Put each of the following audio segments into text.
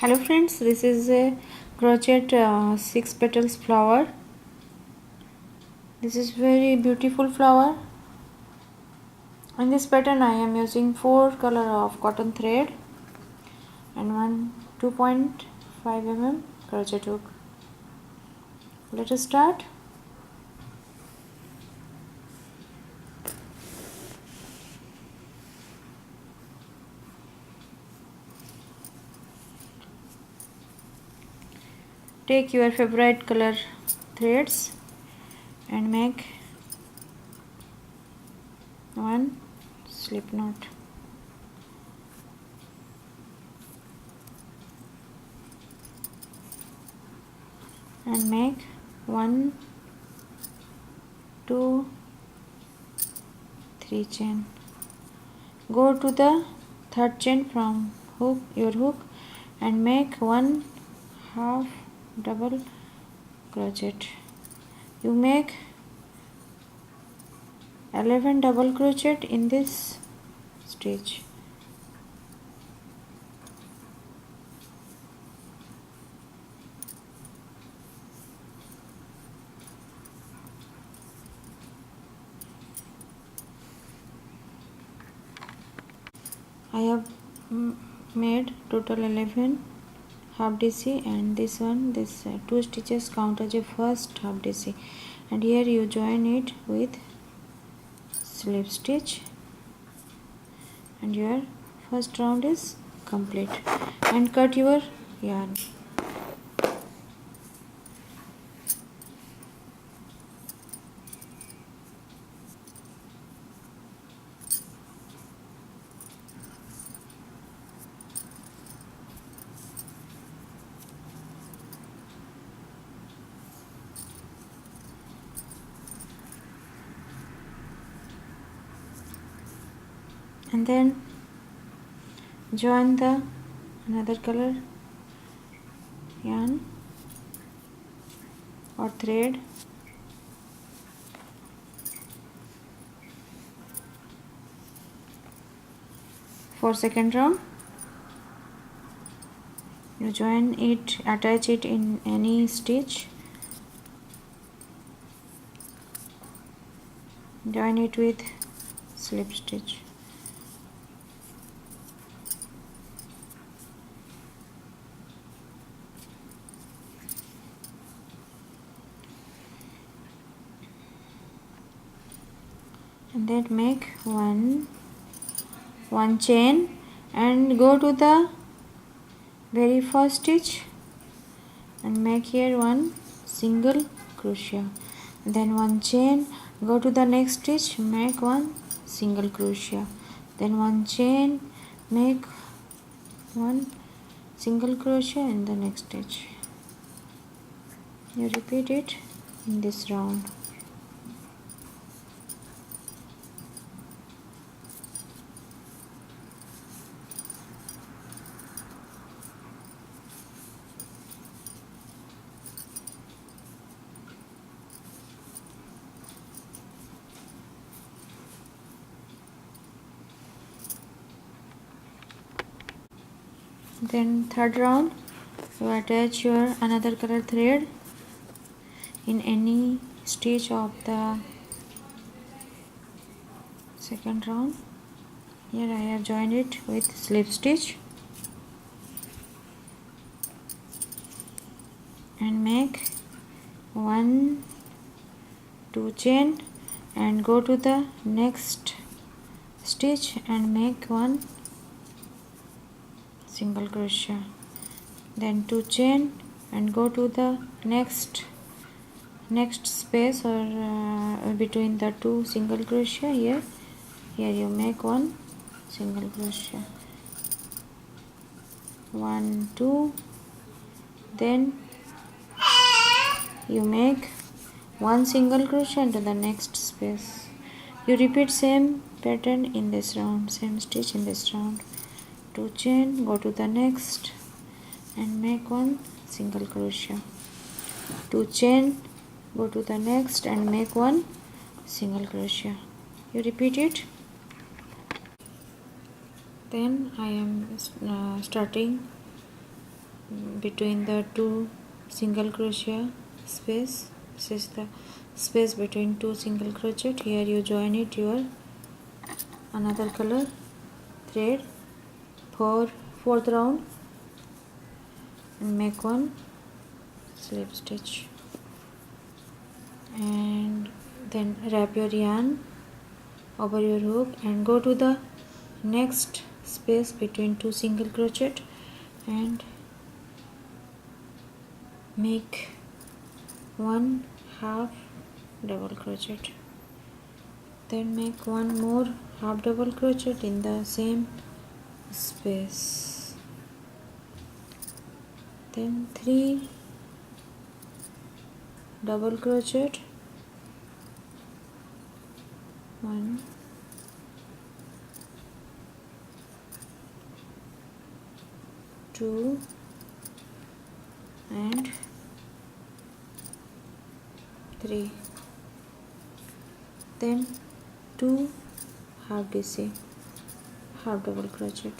Hello friends, this is a crochet 6 petals flower. This is very beautiful flower. In this pattern I am using 4 color of cotton thread and one 2.5 mm crochet hook. Let us start. Take your favorite color threads and make one slip knot. And make 1, 2, 3 chain. Go to the third chain from your hook and make 1 half double crochet. You make 11 double crochet in this stitch. I have made total 11 half DC, and this 2 stitches count as a first half DC, and here you join it with slip stitch and your first round is complete. And cut your yarn. And then join the another color yarn or thread for second round. You join it, attach it in any stitch, join it with slip stitch. And then make one chain and go to the very first stitch and make here one single crochet, then one chain, go to the next stitch, make one single crochet, then one chain, make one single crochet in the next stitch. You repeat it in this round. Then third round you attach your another color thread in any stitch of the second round. Here I have joined it with slip stitch and make 1, 2 chain and go to the next stitch and make one single crochet, then 2 chain and go to the next space or between the 2 single crochet. Here you make one single crochet, 1, 2, then you make one single crochet into the next space. You repeat same pattern in this round, same stitch in this round. 2 chain, go to the next and make one single crochet, 2 chain, go to the next and make one single crochet. You repeat it. Then I am starting between the two single crochet space. This is the space between two single crochet. Here you join it your another color thread for fourth round and make one slip stitch, and then wrap your yarn over your hook and go to the next space between two single crochet and make one half double crochet, then make one more half double crochet in the same space, then 3 double crochet, 1, 2 and 3, then 2 half DC half double crochet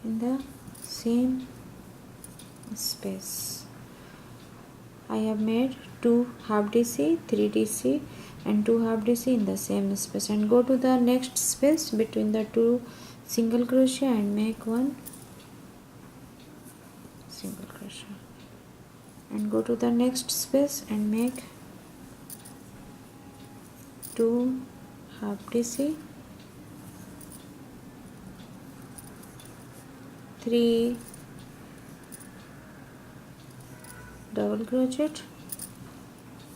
in the same space. I have made 2 half DC, 3 DC and 2 half DC in the same space, and go to the next space between the two single crochet and make one single crochet, and go to the next space and make 2 half DC, 3 double crochet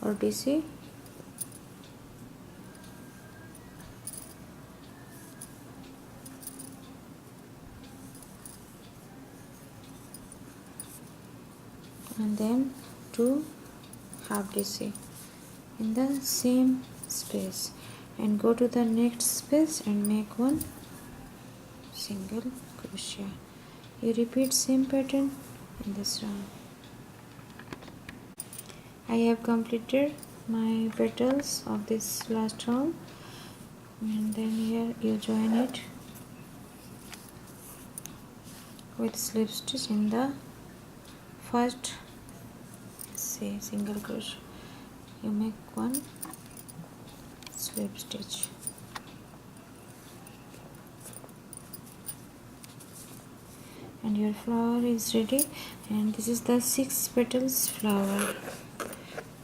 or DC, and then 2 half DC in the same space, and go to the next space and make one single crochet. You repeat same pattern in this round. I have completed my petals of this last round, and then here you join it with slip stitch in the first single crochet. You make one slip stitch, and your flower is ready, and this is the 6 petals flower.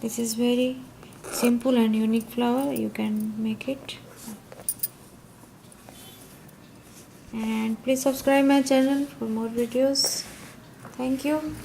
This is very simple and unique flower. You can make it, and please subscribe my channel for more videos. Thank you.